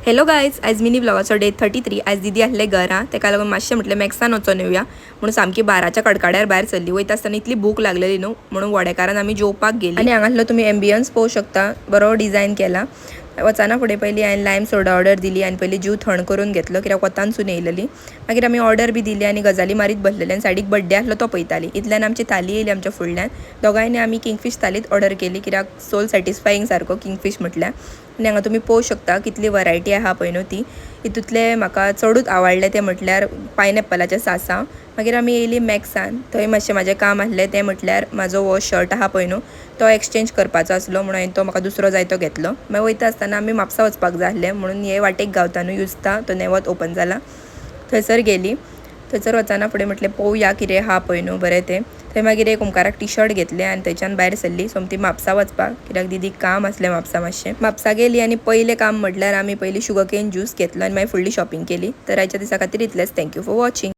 Hello guys, आज mini ब्लॉगाचो day 33. आज दीदी आहले घरा, तेका लागून मातशें म्हटलें मॅक्सान वचोन येवया म्हणून सामकी 12च्या कडकड्यार भायर सरली. वयता आसतना इतली भूक लागलेली न्हू म्हणून वडेकारान आमी जेवपाक गेली. आनी हांगासलो तुमी एम्बियन्स पळोवंक शकता, बरो डिझायन केला. वचना फुडें पयलीं हांवें लायम सोडा ऑर्डर दिली आनी पयलीं जीव थंड करून घेतलो कित्याक वतानसून येयलेली. मागीर आमी ऑर्डर बी दिली आनी गजाली मारीत बसलेले आनी सायडीक बड्डे आसलो तो पळयताली. इतल्यान आमची थाली येयली आमच्या फुडल्यान. दोगांयनी आमी किंगफीश थालीच ऑर्डर केली कित्याक सोल सॅटिस्फायींग सारको किंगफीश म्हटल्यार. आनी हांगा तुमी पळोवंक शकता कितली वरायटी आहा पळय न्हू ती. हितूंतले म्हाका चडूच आवडले ते म्हटल्यार पायनॅपलाचे सासांव. मागीर आमी येयली मॅक्सान. थंय मातशें म्हाजें काम आसलें तें म्हटल्यार म्हाजो हो शर्ट आहा पळय न्हू तो एक्सचेंज करपाचो आसलो म्हणून हांवें तो म्हाका दुसरो जाय तो घेतलो. मागीर वयता आसतना आमी म्हापसा वचपाक जाय आसलें म्हणून हे वाटेक गावता न्हू युस्ता तो नेवत ओपन जाला थंयसर गेली. थंयसर वचना फुडें म्हटलें पळोवया कितें आहा पळय न्हू बरें तें. थंय मागीर एक ओमकाराक टी शर्ट घेतलें आनी थंयच्यान भायर सरली सोमती म्हापसा वचपाक कित्याक दीदीक काम आसलें म्हापसा मातशें. म्हापसा गेली आनी पयलें काम म्हटल्यार आमी पयलीं शुगर केन ज्यूस घेतलो आनी मागीर फुडली शॉपिंग केली. तर आयच्या दिसा खातीर इतलेंच. Thank you for watching.